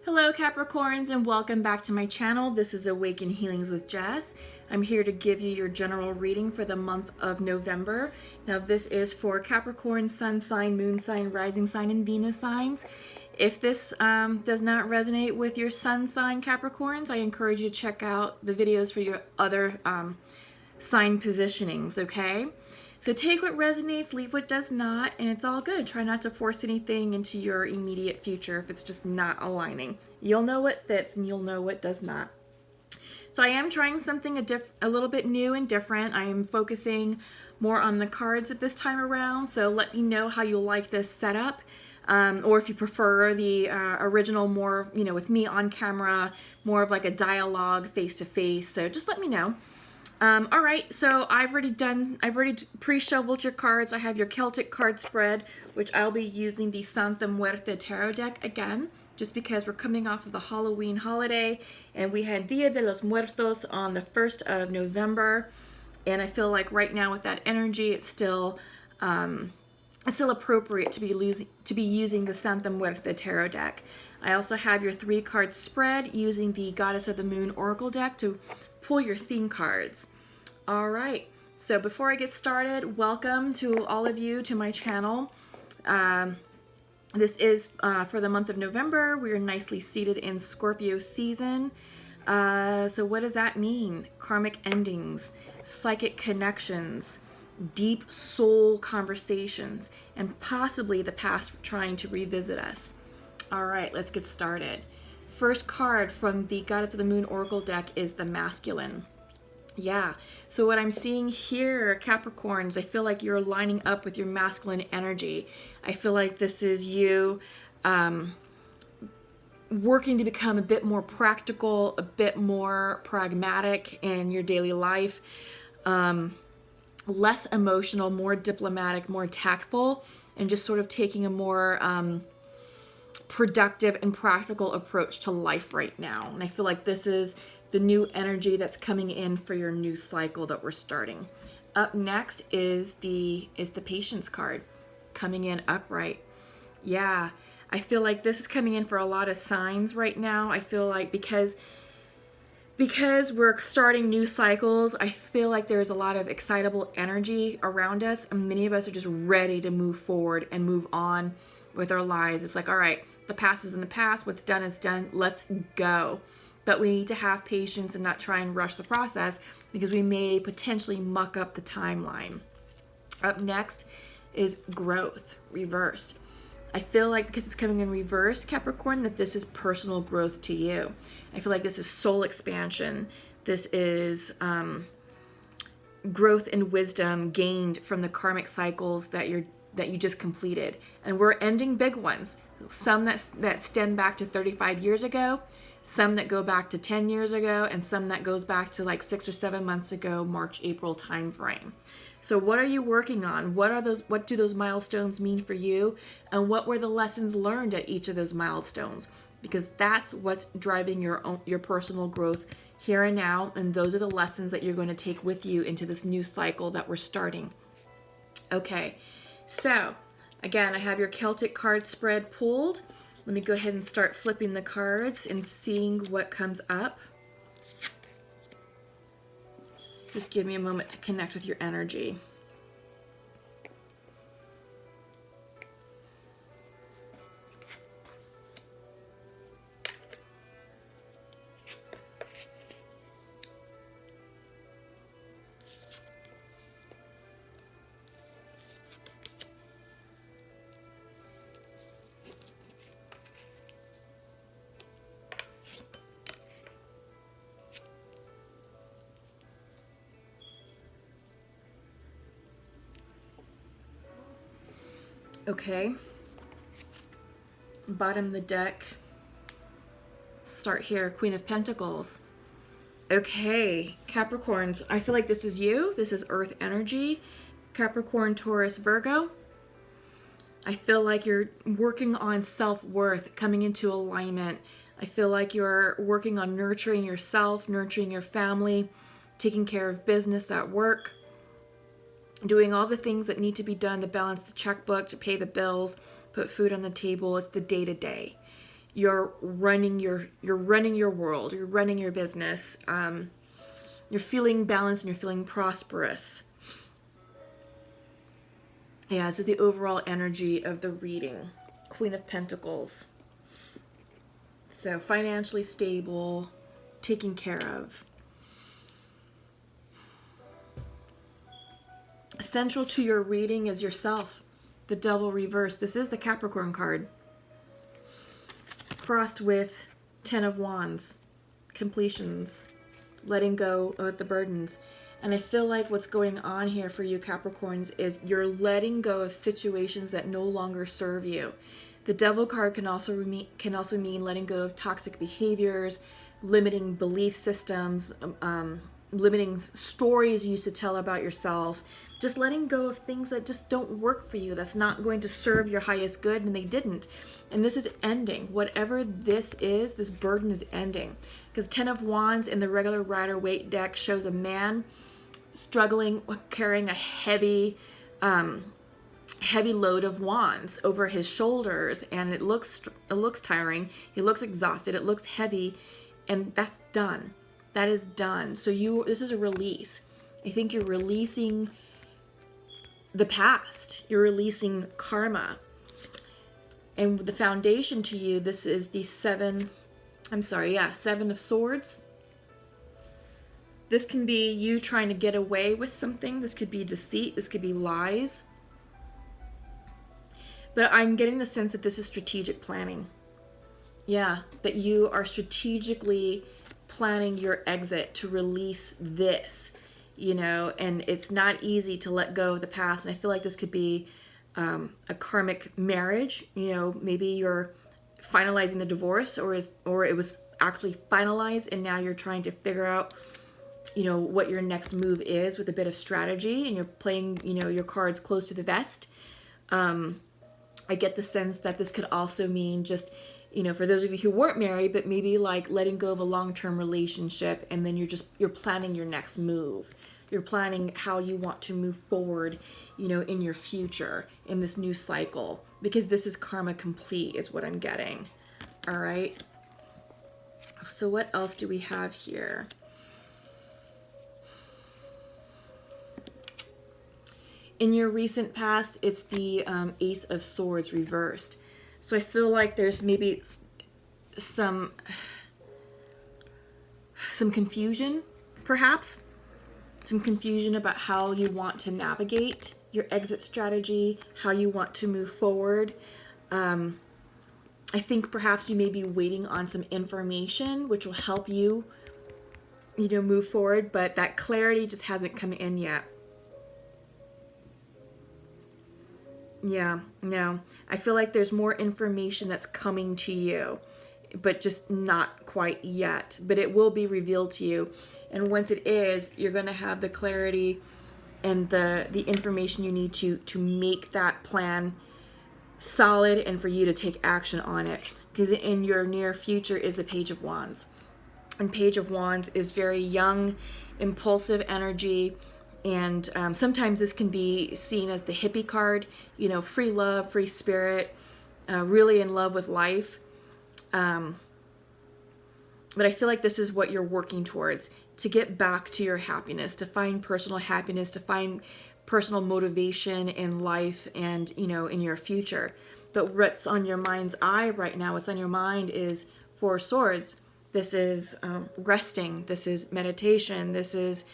Hello Capricorns and welcome back to my channel. This is Awaken Healings with Jess. I'm here to give you your general reading for the month of November. Now this is for Capricorn, Sun sign, Moon sign, Rising sign, and Venus signs. If this does not resonate with your Sun sign Capricorns, I encourage you to check out the videos for your other sign positionings, okay? So take what resonates, leave what does not, and it's all good. Try not to force anything into your immediate future if it's just not aligning. You'll know what fits and you'll know what does not. So I am trying something a little bit new and different. I am focusing more on the cards at this time around, so let me know how you'll like this setup. Or if you prefer the original more, with me on camera, more of like a dialogue face-to-face. So just let me know. All right, so I've already pre-shoveled your cards. I have your Celtic card spread, which I'll be using the Santa Muerte Tarot deck again, just because we're coming off of the Halloween holiday, and we had Dia de los Muertos on the 1st of November, and I feel like right now with that energy, it's still appropriate to be using the Santa Muerte Tarot deck. I also have your 3-card spread using the Goddess of the Moon Oracle deck to pull your theme cards. All right, so before I get started, welcome to all of you to my channel. This is for the month of November. We are nicely seated in Scorpio season. So what does that mean? Karmic endings, psychic connections, deep soul conversations, and possibly the past trying to revisit us. All right, let's get started. First card from the Goddess of the Moon Oracle deck is the Masculine. Yeah, so what I'm seeing here, Capricorns, I feel like you're lining up with your masculine energy. I feel like this is you working to become a bit more practical, a bit more pragmatic in your daily life, less emotional, more diplomatic, more tactful, and just sort of taking a more productive and practical approach to life right now. And I feel like this is the new energy that's coming in for your new cycle that we're starting. Up next is the Patience card, coming in upright. Yeah, I feel like this is coming in for a lot of signs right now. I feel like because we're starting new cycles, I feel like there's a lot of excitable energy around us, and many of us are just ready to move forward and move on with our lives. It's like, all right, the past is in the past, what's done is done, let's go. But we need to have patience and not try and rush the process, because we may potentially muck up the timeline. Up next is Growth, reversed. I feel like because it's coming in reverse, Capricorn, that this is personal growth to you. I feel like this is soul expansion. This is growth and wisdom gained from the karmic cycles that you just completed. And we're ending big ones. Some that stem back to 35 years ago, some that go back to 10 years ago, and some that goes back to like 6 or 7 months ago, March, April timeframe. So what are you working on? What do those milestones mean for you? And what were the lessons learned at each of those milestones? Because that's what's driving your personal growth here and now. And those are the lessons that you're going to take with you into this new cycle that we're starting. Okay, so again, I have your Celtic card spread pulled. Let me go ahead and start flipping the cards and seeing what comes up. Just give me a moment to connect with your energy. Okay, bottom of the deck, start here, Queen of Pentacles. Okay, Capricorns, I feel like this is you. This is Earth energy, Capricorn, Taurus, Virgo. I feel like you're working on self-worth, coming into alignment. I feel like you're working on nurturing yourself, nurturing your family, taking care of business at work, doing all the things that need to be done to balance the checkbook, to pay the bills, put food on the table. It's the day-to-day. you're running your world, you're running your business, you're feeling balanced and you're feeling prosperous. Yeah, so the overall energy of the reading. Queen of Pentacles. So financially stable, taken care of. Central to your reading is yourself. The Devil reversed. This is the Capricorn card. Crossed with 10 of Wands. Completions. Letting go of the burdens. And I feel like what's going on here for you Capricorns is you're letting go of situations that no longer serve you. The Devil card can also mean letting go of toxic behaviors, limiting belief systems, limiting stories you used to tell about yourself, just letting go of things that just don't work for you, that's not going to serve your highest good, and they didn't. And this is ending. Whatever this is, this burden is ending. Because 10 of Wands in the regular Rider-Waite deck shows a man struggling with carrying a heavy load of wands over his shoulders, and it looks tiring. He looks exhausted. It looks heavy, and that's done. That is done. So this is a release. I think you're releasing the past. You're releasing karma. And the foundation to you, this is the Seven of Swords. This can be you trying to get away with something. This could be deceit. This could be lies. But I'm getting the sense that this is strategic planning. Yeah, that you are strategically planning your exit to release this, and it's not easy to let go of the past. And I feel like this could be a karmic marriage. Maybe you're finalizing the divorce, or it was actually finalized, and now you're trying to figure out what your next move is with a bit of strategy, and you're playing your cards close to the vest. I get the sense that this could also mean just for those of you who weren't married, but maybe like letting go of a long-term relationship, and then you're planning your next move. You're planning how you want to move forward, in your future, in this new cycle, because this is karma complete is what I'm getting. All right. So what else do we have here? In your recent past, it's the Ace of Swords reversed. So I feel like there's maybe some confusion, perhaps. Some confusion about how you want to navigate your exit strategy, how you want to move forward. I think perhaps you may be waiting on some information which will help you, move forward, but that clarity just hasn't come in yet. Yeah, no. I feel like there's more information that's coming to you, but just not quite yet. But it will be revealed to you. And once it is, you're going to have the clarity and the information you need to make that plan solid and for you to take action on it. Because in your near future is the Page of Wands. And Page of Wands is very young, impulsive energy. And sometimes this can be seen as the hippie card, free love, free spirit, really in love with life. But I feel like this is what you're working towards, to get back to your happiness, to find personal happiness, to find personal motivation in life and, in your future. But what's on your mind's eye right now, what's on your mind is Four of Swords. This is resting. This is meditation. This is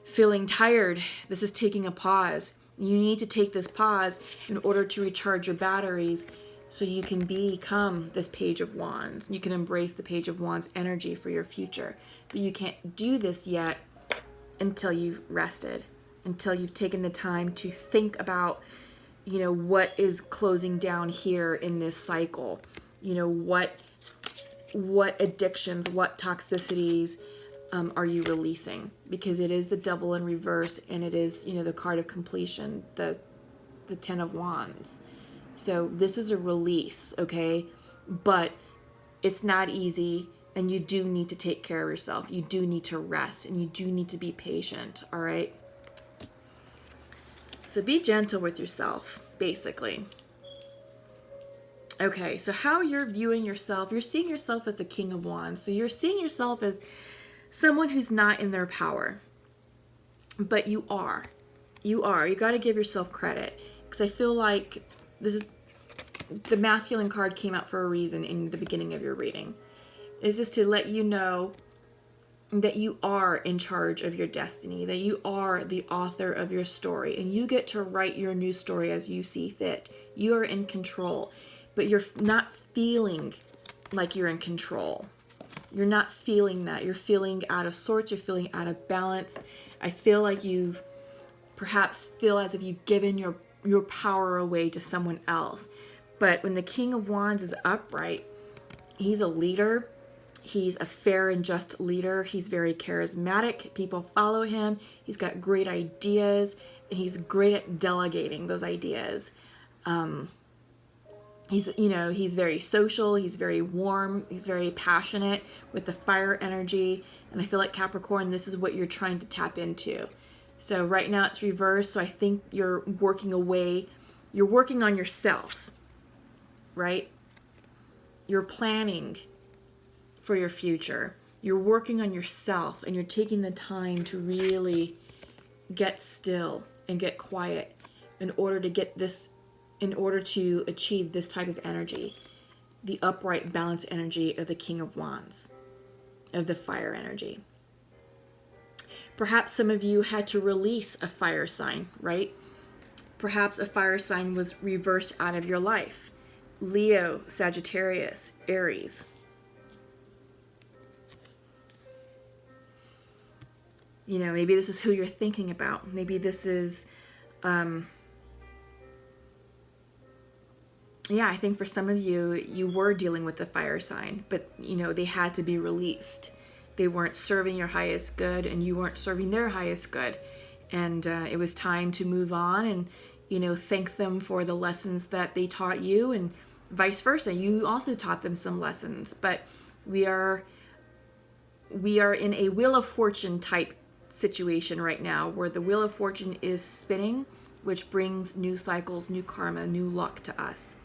feeling tired. This is taking a pause. You need to take this pause in order to recharge your batteries so you can become this Page of Wands. You can embrace the Page of Wands energy for your future. But you can't do this yet until you've rested, until you've taken the time to think about, what is closing down here in this cycle. What addictions, what toxicities, are you releasing? Because it is the Devil in reverse, and it is, the card of completion, the 10 of Wands. So this is a release, okay? But it's not easy, and you do need to take care of yourself. You do need to rest, and you do need to be patient, all right? So be gentle with yourself, basically. Okay, so how you're viewing yourself, you're seeing yourself as the King of Wands. So you're seeing yourself as someone who's not in their power. But you are. You are. You got to give yourself credit. Because I feel like this is the masculine card came out for a reason in the beginning of your reading. It's just to let you know that you are in charge of your destiny, that you are the author of your story, and you get to write your new story as you see fit. You are in control, but you're not feeling like you're in control. You're not feeling that. You're feeling out of sorts. You're feeling out of balance. I feel like you perhaps feel as if you've given your power away to someone else. But when the King of Wands is upright, he's a leader. He's a fair and just leader. He's very charismatic. People follow him. He's got great ideas, and he's great at delegating those ideas. He's very social. He's very warm. He's very passionate with the fire energy. And I feel like Capricorn, this is what you're trying to tap into. So right now it's reversed. So I think you're working on yourself, right? You're planning for your future. You're working on yourself, and you're taking the time to really get still and get quiet in order to achieve this type of energy, the upright, balanced energy of the King of Wands, of the fire energy. Perhaps some of you had to release a fire sign, right? Perhaps a fire sign was reversed out of your life. Leo, Sagittarius, Aries. Maybe this is who you're thinking about. Maybe this is, I think for some of you, you were dealing with the fire sign, but, they had to be released. They weren't serving your highest good, and you weren't serving their highest good. And it was time to move on and, thank them for the lessons that they taught you, and vice versa. You also taught them some lessons. But we are in a Wheel of Fortune type situation right now, where the Wheel of Fortune is spinning, which brings new cycles, new karma, new luck to us.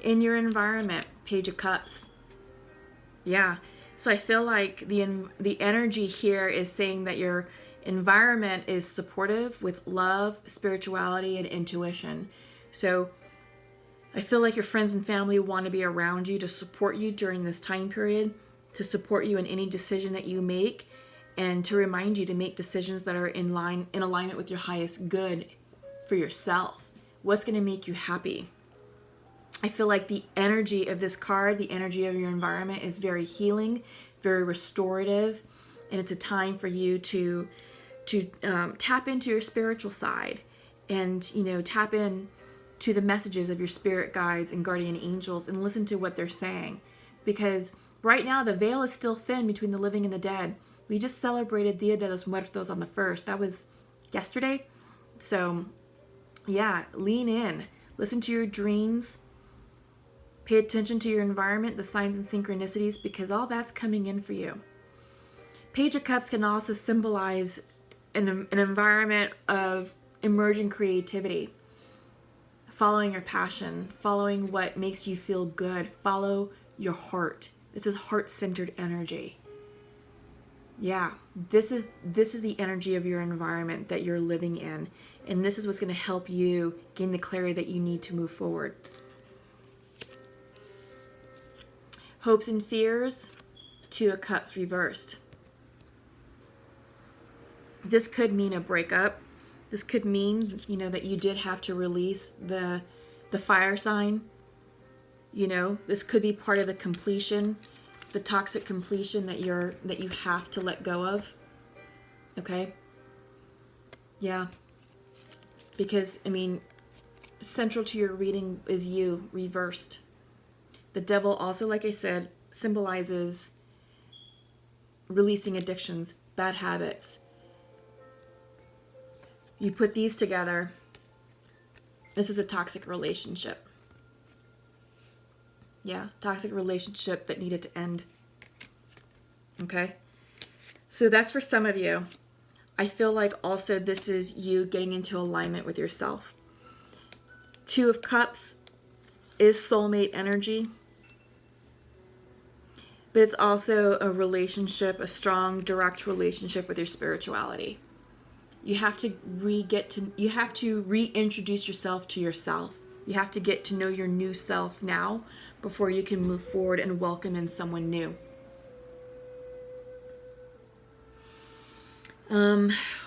In your environment, Page of Cups. Yeah. So I feel like the energy here is saying that your environment is supportive with love, spirituality, and intuition. So I feel like your friends and family want to be around you to support you during this time period, to support you in any decision that you make, and to remind you to make decisions that are in alignment with your highest good for yourself. What's going to make you happy? I feel like the energy of this card, the energy of your environment, is very healing, very restorative, and it's a time for you to tap into your spiritual side and, tap in to the messages of your spirit guides and guardian angels and listen to what they're saying. Because right now the veil is still thin between the living and the dead. We just celebrated Dia de los Muertos on the 1st. That was yesterday. So, yeah, lean in. Listen to your dreams. Pay attention to your environment, the signs and synchronicities, because all that's coming in for you. Page of Cups can also symbolize an environment of emerging creativity. Following your passion, following what makes you feel good. Follow your heart. This is heart-centered energy. Yeah, this is the energy of your environment that you're living in. And this is what's going to help you gain the clarity that you need to move forward. Hopes and fears, Two of Cups reversed. This could mean a breakup. This could mean, that you did have to release the fire sign. This could be part of the completion, the toxic completion that you have to let go of. Okay? Yeah. Because, central to your reading is you reversed. The devil also, like I said, symbolizes releasing addictions, bad habits. You put these together, this is a toxic relationship. Yeah, toxic relationship that needed to end. Okay? So that's for some of you. I feel like also this is you getting into alignment with yourself. Two of Cups is soulmate energy, but it's also a relationship, a strong, direct relationship with your spirituality. You have to reintroduce yourself to yourself. You have to get to know your new self now before you can move forward and welcome in someone new.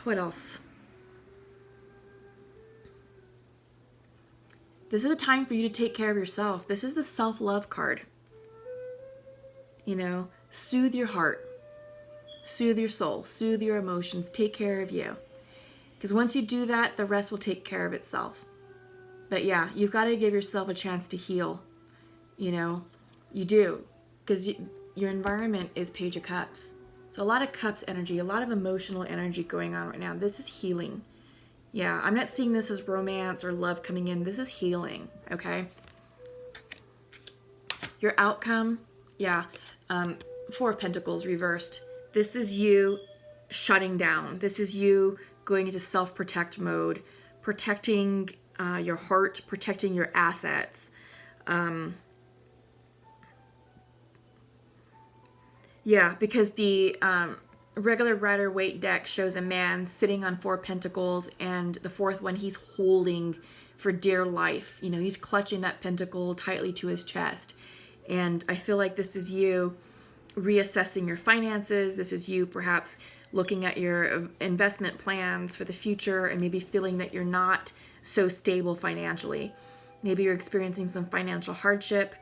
What else? This is a time for you to take care of yourself. This is the self-love card. You know, soothe your heart, soothe your soul, soothe your emotions, take care of you. Because once you do that, the rest will take care of itself. But yeah, you've got to give yourself a chance to heal. You know, you do. Because your environment is Page of Cups. So a lot of cups energy, a lot of emotional energy going on right now. This is healing. Yeah, I'm not seeing this as romance or love coming in. This is healing, okay? Your outcome, yeah. Four of Pentacles reversed. This is you shutting down. This is you going into self-protect mode, protecting your heart, protecting your assets. Yeah, because the regular Rider-Waite deck shows a man sitting on Four Pentacles, and the fourth one he's holding for dear life. You know, he's clutching that pentacle tightly to his chest. And I feel like this is you reassessing your finances. This is you perhaps looking at your investment plans for the future and maybe feeling that you're not so stable financially. Maybe you're experiencing some financial hardship,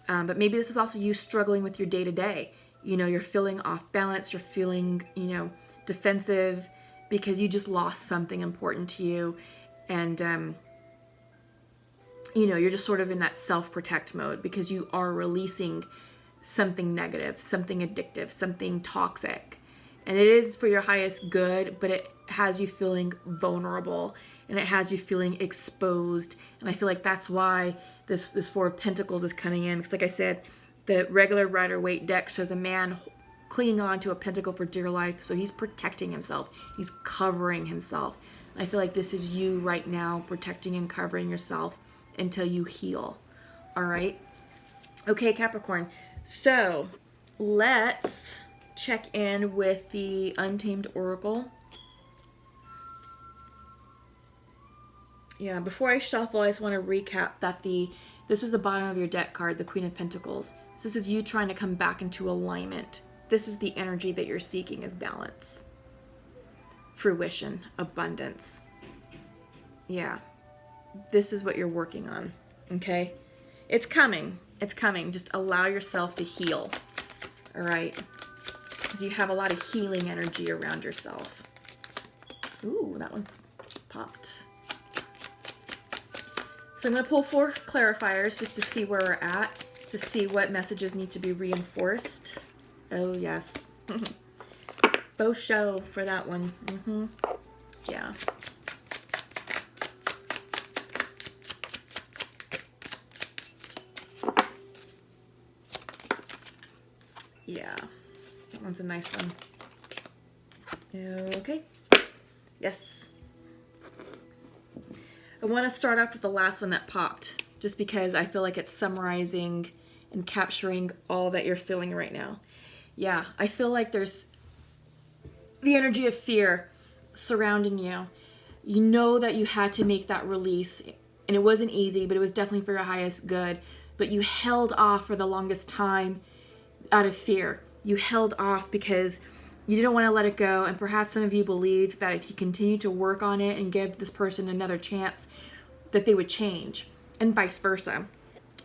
but maybe this is also you struggling with your day-to-day. You know, you're feeling off balance, you're feeling, you know, defensive because you just lost something important to you. And, you know, you're just sort of in that self-protect mode because you are releasing something negative, something addictive, something toxic. And it is for your highest good, but it has you feeling vulnerable and it has you feeling exposed. And I feel like that's why this Four of Pentacles is coming in. Because like I said, the regular Rider-Waite deck shows a man clinging on to a pentacle for dear life. So he's protecting himself. He's covering himself. And I feel like this is you right now protecting and covering yourself until you heal. All right. Okay, Capricorn. So let's check in with the Untamed Oracle. Yeah, before I shuffle, I just want to recap that this was the bottom of your deck card, the Queen of Pentacles. So this is you trying to come back into alignment. This is the energy that you're seeking is balance, fruition, abundance. Yeah, this is what you're working on, okay? It's coming. It's coming. Just allow yourself to heal, all right? Because you have a lot of healing energy around yourself. Ooh, that one popped. So I'm going to pull 4 clarifiers just to see where we're at, to see what messages need to be reinforced. Oh, yes. Faux show for that one. Yeah. Yeah. That one's a nice one. Okay. Yes. I want to start off with the last one that popped, just because I feel like it's summarizing and capturing all that you're feeling right now. Yeah, I feel like there's the energy of fear surrounding you. You know that you had to make that release, and it wasn't easy, but it was definitely for your highest good. But you held off for the longest time out of fear. You held off because you didn't want to let it go, and perhaps some of you believed that if you continue to work on it and give this person another chance, that they would change, and vice versa,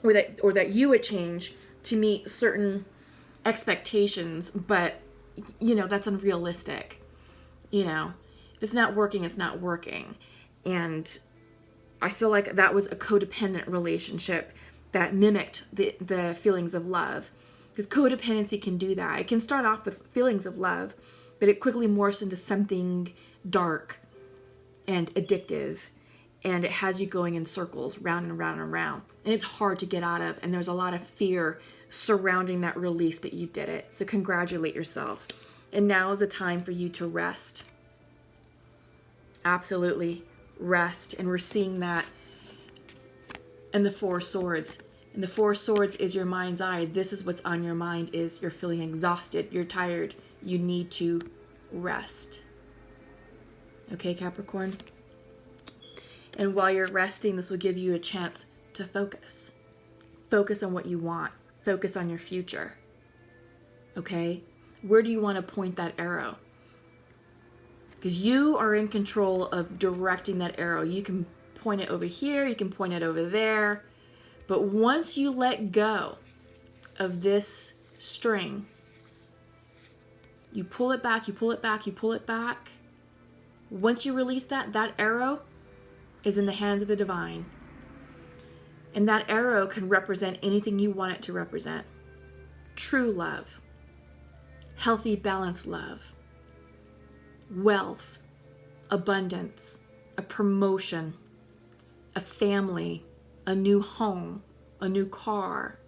or that you would change to meet certain expectations. But you know that's unrealistic. You know, if it's not working, it's not working. And I feel like that was a codependent relationship that mimicked the feelings of love. Because codependency can do that. It can start off with feelings of love, but it quickly morphs into something dark and addictive. And it has you going in circles, round and round and round. And it's hard to get out of. And there's a lot of fear surrounding that release, but you did it. So congratulate yourself. And now is the time for you to rest. Absolutely rest. And we're seeing that and the Four Swords. And the Four Swords is your mind's eye. This is what's on your mind, is you're feeling exhausted, you're tired, you need to rest. Okay, Capricorn? And while you're resting, this will give you a chance to focus. Focus on what you want. Focus on your future. Okay? Where do you want to point that arrow? Because you are in control of directing that arrow. You can point it over here, you can point it over there. But once you let go of this string, you pull it back, you pull it back, you pull it back. Once you release that, that arrow is in the hands of the divine. And that arrow can represent anything you want it to represent. True love, healthy, balanced love, wealth, abundance, a promotion, a family, a new home, a new car,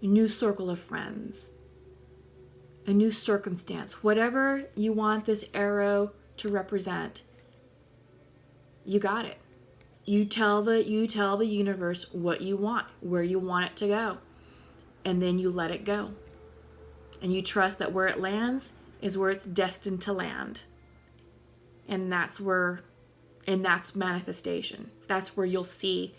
a new circle of friends, a new circumstance. Whatever you want this arrow to represent, you got it. You tell the universe what you want, where you want it to go, and then you let it go. And you trust that where it lands is where it's destined to land. And that's manifestation. That's where you'll see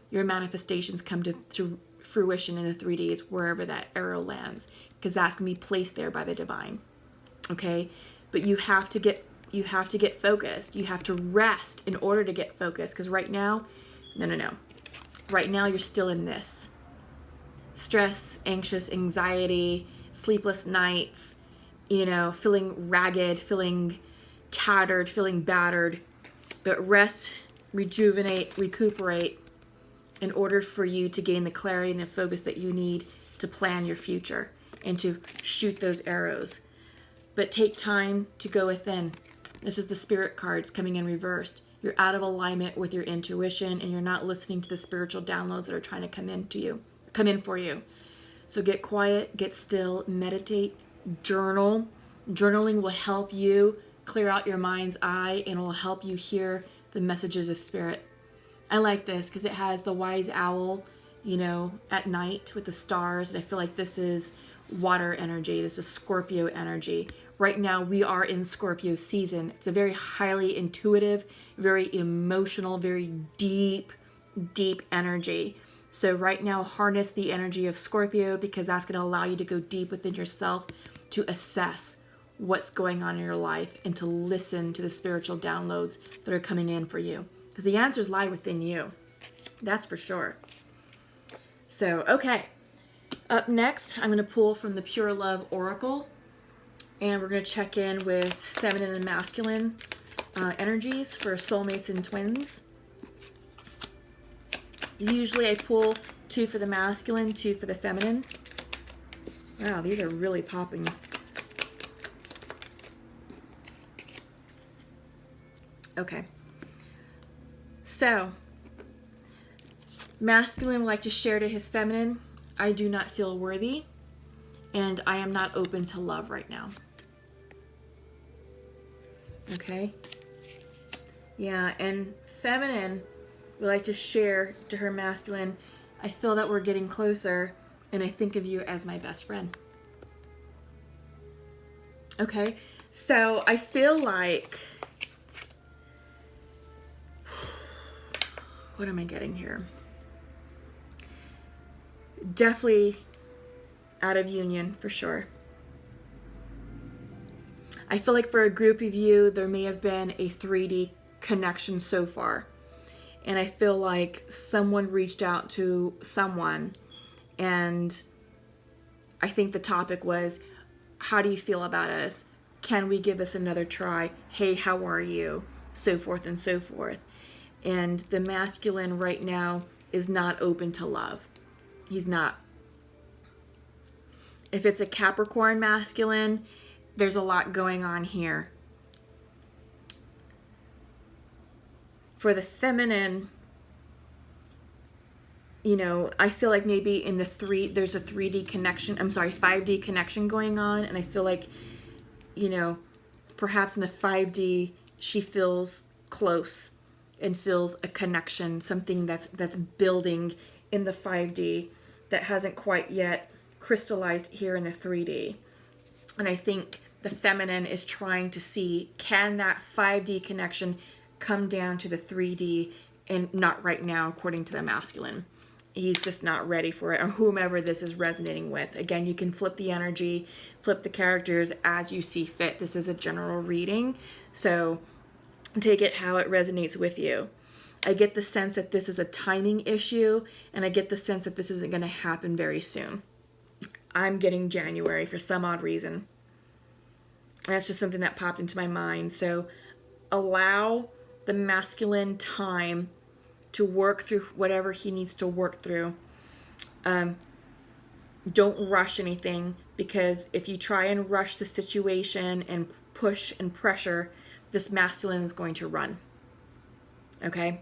your manifestations come to fruition in the 3Ds, wherever that arrow lands, because that's going to be placed there by the divine. Okay? But you have to get focused. You have to rest in order to get focused, because right now, no. Right now you're still in this. Stress, anxious, anxiety, sleepless nights, feeling ragged, feeling tattered, feeling battered. But rest, rejuvenate, recuperate in order for you to gain the clarity and the focus that you need to plan your future and to shoot those arrows. But take time to go within. This is the spirit cards coming in reversed. You're out of alignment with your intuition, and you're not listening to the spiritual downloads that are trying to come in for you. So get quiet, get still, meditate, journal. Journaling will help you clear out your mind's eye, and it will help you hear the messages of spirit. I like this because it has the wise owl, at night with the stars. And I feel like this is water energy. This is Scorpio energy. Right now we are in Scorpio season. It's a very highly intuitive, very emotional, very deep energy. So right now harness the energy of Scorpio, because that's going to allow you to go deep within yourself to assess what's going on in your life and to listen to the spiritual downloads that are coming in for you. Because the answers lie within you. That's for sure. So, okay. Up next, I'm going to pull from the Pure Love Oracle. And we're going to check in with feminine and masculine energies for soulmates and twins. Usually I pull 2 for the masculine, 2 for the feminine. Wow, these are really popping. Okay. So, masculine would like to share to his feminine, I do not feel worthy, and I am not open to love right now. Okay? Yeah, and feminine would like to share to her masculine, I feel that we're getting closer, and I think of you as my best friend. Okay? So, I feel like... What am I getting here? Definitely out of union, for sure. I feel like for a group of you, there may have been a 3D connection so far. And I feel like someone reached out to someone, and I think the topic was, how do you feel about us? Can we give this another try? Hey, how are you? So forth and so forth. And the masculine right now is not open to love. He's not. If it's a Capricorn masculine, there's a lot going on here. For the feminine, I feel like maybe in there's a 3D connection, 5D connection going on. And I feel like, perhaps in the 5D, she feels close. and feels a connection, something that's building in the 5D that hasn't quite yet crystallized here in the 3D. And I think the feminine is trying to see, can that 5D connection come down to the 3D, and not right now, according to the masculine. He's just not ready for it, or whomever this is resonating with. Again, you can flip the energy, flip the characters as you see fit. This is a general reading, so take it how it resonates with you. I get the sense that this is a timing issue, and I get the sense that this isn't going to happen very soon. I'm getting January for some odd reason. That's just something that popped into my mind. So allow the masculine time to work through whatever he needs to work through. Don't rush anything, because if you try and rush the situation and push and pressure, this masculine is going to run. Okay?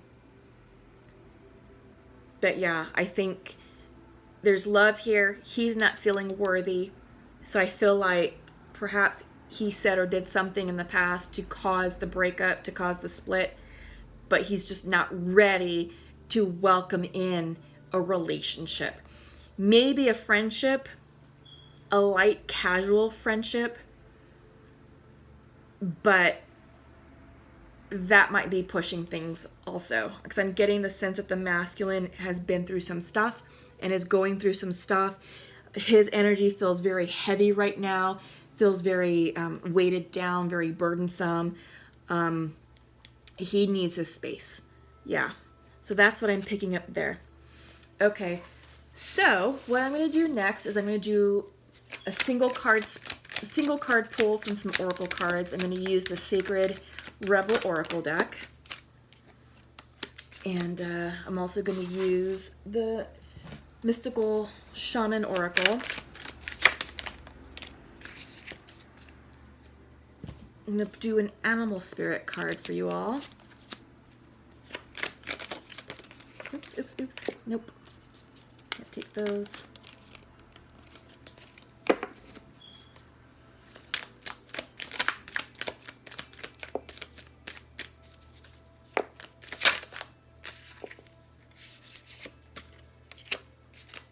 But yeah, I think there's love here. He's not feeling worthy. So I feel like perhaps he said or did something in the past to cause the breakup, to cause the split, but he's just not ready to welcome in a relationship. Maybe a friendship, a light casual friendship, but that might be pushing things also, because I'm getting the sense that the masculine has been through some stuff and is going through some stuff. His energy feels very heavy right now, feels very weighted down, very burdensome. He needs his space. Yeah. So that's what I'm picking up there. Okay. So what I'm going to do next is I'm going to do a single card pull from some oracle cards. I'm going to use the Sacred Rebel Oracle deck. And I'm also going to use the Mystical Shaman Oracle. I'm going to do an animal spirit card for you all. Oops. Nope. Can't take those.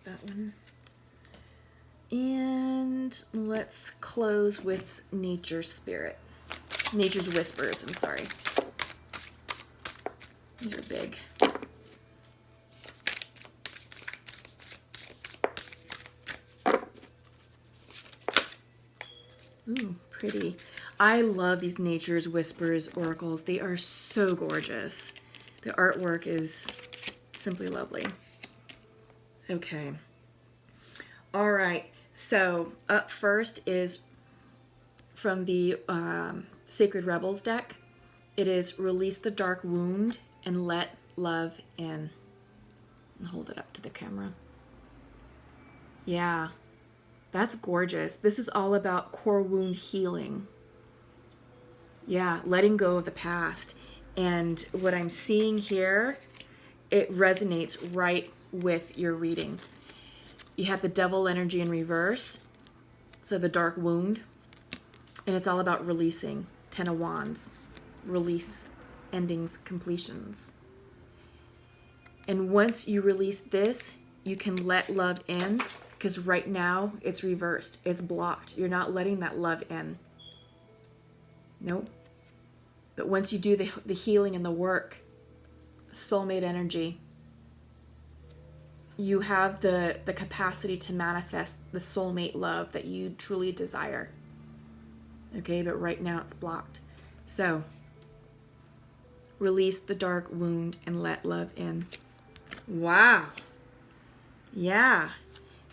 That one. And let's close with Nature's Spirit. Nature's Whispers, I'm sorry. These are big. Ooh, pretty. I love these Nature's Whispers oracles. They are so gorgeous. The artwork is simply lovely. Okay. All right. So up first is from the Sacred Rebels deck. It is Release the Dark Wound and Let Love In. And hold it up to the camera. Yeah. That's gorgeous. This is all about core wound healing. Yeah, letting go of the past. And what I'm seeing here, it resonates right with your reading. You have the Devil energy in reverse, so the dark wound. And it's all about releasing. 10 of Wands. Release, endings, completions. And once you release this, you can let love in. Because right now, it's reversed. It's blocked. You're not letting that love in. Nope. But once you do the healing and the work, soulmate energy, you have the capacity to manifest the soulmate love that you truly desire. Okay, but right now it's blocked. So, release the dark wound and let love in. Wow. Yeah.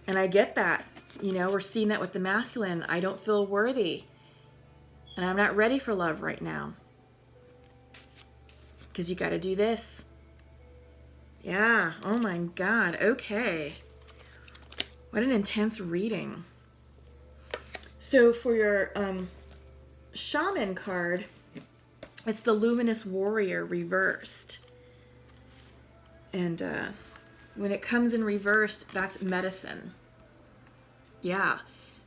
And I get that. You know, we're seeing that with the masculine. I don't feel worthy. And I'm not ready for love right now. Because you got to do this. Yeah. Oh my God. Okay. What an intense reading. So for your shaman card, it's the Luminous Warrior reversed. And when it comes in reversed, that's medicine. Yeah.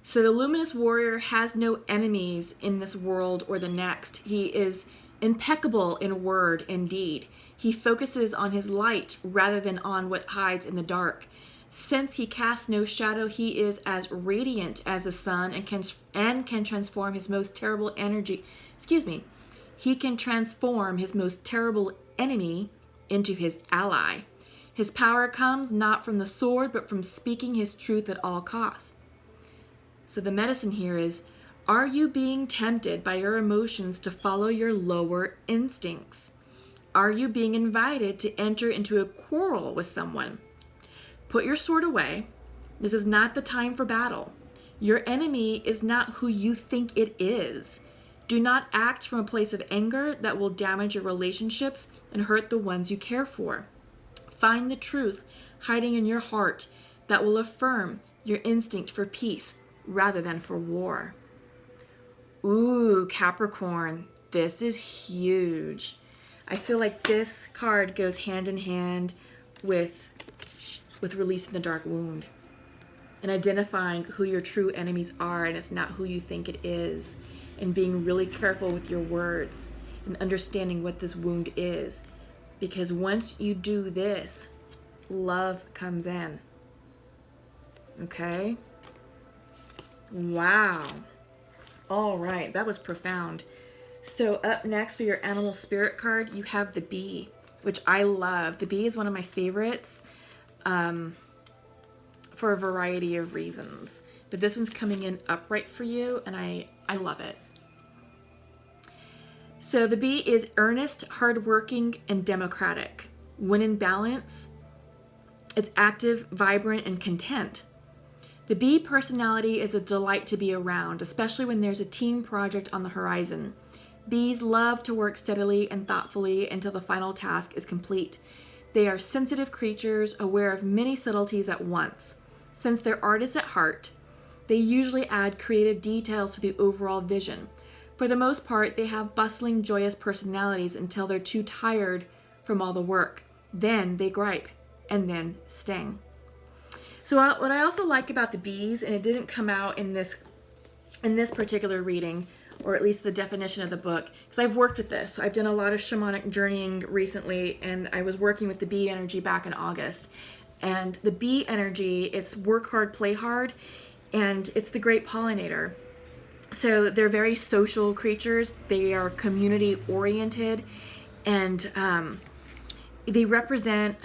So the Luminous Warrior has no enemies in this world or the next. He is impeccable in word and deed. He focuses on his light rather than on what hides in the dark. Since he casts no shadow, he is as radiant as the sun and can transform his most terrible energy. He can transform his most terrible enemy into his ally. His power comes not from the sword, but from speaking his truth at all costs. So the medicine here is, are you being tempted by your emotions to follow your lower instincts? Are you being invited to enter into a quarrel with someone? Put your sword away. This is not the time for battle. Your enemy is not who you think it is. Do not act from a place of anger that will damage your relationships and hurt the ones you care for. Find the truth hiding in your heart that will affirm your instinct for peace rather than for war. Ooh, Capricorn, this is huge. I feel like this card goes hand in hand with releasing the dark wound and identifying who your true enemies are, and it's not who you think it is, and being really careful with your words and understanding what this wound is, because once you do this, love comes in. Okay? Wow. All right, that was profound. So up next for your animal spirit card, you have the bee, which I love. The bee is one of my favorites for a variety of reasons. But this one's coming in upright for you, and I love it. So the bee is earnest, hardworking, and democratic. When in balance, it's active, vibrant, and content. The bee personality is a delight to be around, especially when there's a team project on the horizon. Bees love to work steadily and thoughtfully until the final task is complete. They are sensitive creatures, aware of many subtleties at once. Since they're artists at heart, they usually add creative details to the overall vision. For the most part, they have bustling, joyous personalities until they're too tired from all the work. Then they gripe, and then sting. So what I also like about the bees, and it didn't come out in this particular reading, or at least the definition of the book, because I've worked with this. I've done a lot of shamanic journeying recently, and I was working with the bee energy back in August. And the bee energy, it's work hard, play hard, and it's the great pollinator. So they're very social creatures. They are community oriented, and they represent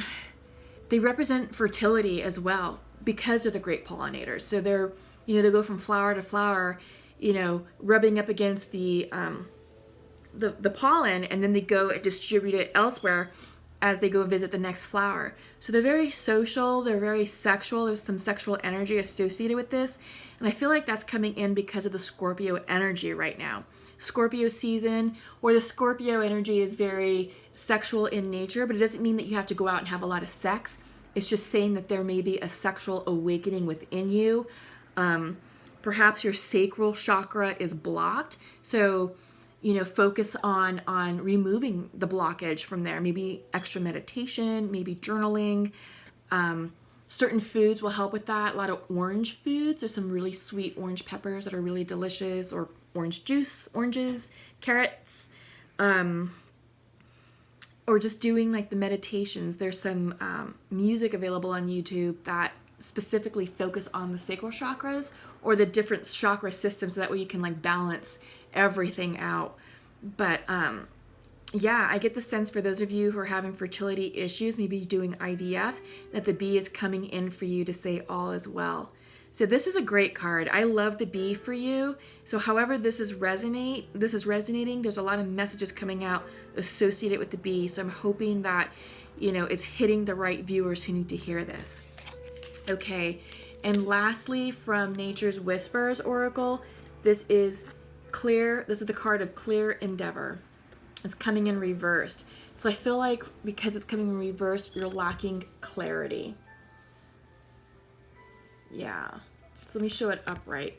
fertility as well because they're the great pollinators. So they're, they go from flower to flower, rubbing up against the pollen, and then they go and distribute it elsewhere as they go visit the next flower. So they're very social, they're very sexual, there's some sexual energy associated with this, and I feel like that's coming in because of the Scorpio energy right now. Scorpio season, or the Scorpio energy is very sexual in nature, but it doesn't mean that you have to go out and have a lot of sex. It's just saying that there may be a sexual awakening within you. Perhaps your sacral chakra is blocked, so focus on removing the blockage from there. Maybe extra meditation, maybe journaling. Certain foods will help with that. A lot of orange foods. There's some really sweet orange peppers that are really delicious, or orange juice, oranges, carrots, or just doing like the meditations. There's some music available on YouTube that specifically focus on the sacral chakras or the different chakra systems, so that way you can like balance everything out. But yeah, I get the sense for those of you who are having fertility issues, maybe doing IVF, that the bee is coming in for you to say all is well. So this is a great card. I love the bee for you. So however this is resonating, there's a lot of messages coming out associated with the bee. So I'm hoping that, it's hitting the right viewers who need to hear this. Okay. And lastly, from Nature's Whispers Oracle, this is clear. This is the card of clear endeavor. It's coming in reversed. So I feel like because it's coming in reversed, you're lacking clarity. Yeah. So let me show it upright.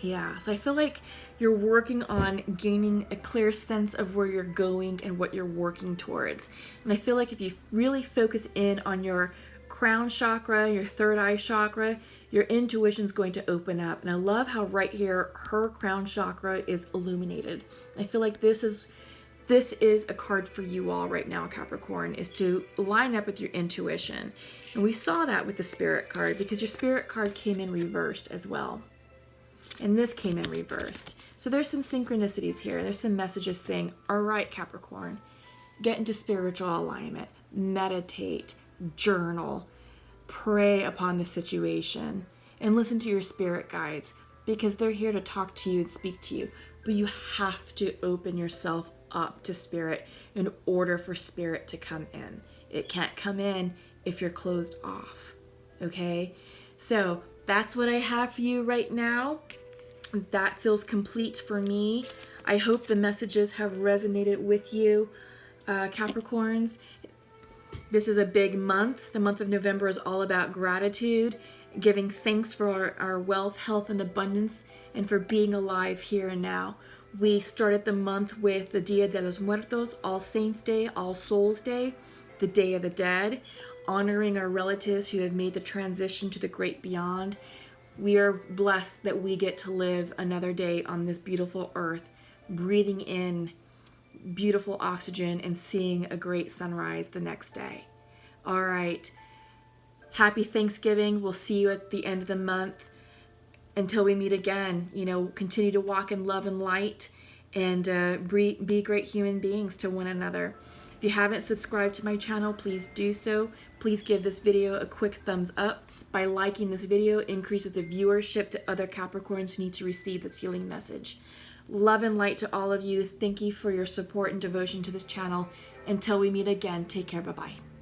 Yeah. So I feel like you're working on gaining a clear sense of where you're going and what you're working towards. And I feel like if you really focus in on your crown chakra, your third eye chakra, your intuition is going to open up. And I love how right here, her crown chakra is illuminated. I feel like this is a card for you all right now, Capricorn, is to line up with your intuition. And we saw that with the Spirit card because your Spirit card came in reversed as well. And this came in reversed. So there's some synchronicities here. There's some messages saying, all right, Capricorn, get into spiritual alignment, meditate, journal, pray upon the situation, and listen to your spirit guides because they're here to talk to you and speak to you. But you have to open yourself up to spirit in order for spirit to come in. It can't come in if you're closed off. Okay? So that's what I have for you right now. That feels complete for me. I hope the messages have resonated with you, Capricorns. This is a big month. The month of November is all about gratitude, giving thanks for our wealth, health, and abundance, and for being alive here and now. We started the month with the Dia de los Muertos, All Saints Day, All Souls Day, the Day of the Dead, honoring our relatives who have made the transition to the great beyond. We are blessed that we get to live another day on this beautiful earth, breathing in beautiful oxygen and seeing a great sunrise the next day. All right. Happy Thanksgiving. We'll see you at the end of the month. Until we meet again, continue to walk in love and light and be great human beings to one another. If you haven't subscribed to my channel, please do so. Please give this video a quick thumbs up. By liking this video, increases the viewership to other Capricorns who need to receive this healing message. Love and light to all of you. Thank you for your support and devotion to this channel. Until we meet again, take care. Bye-bye.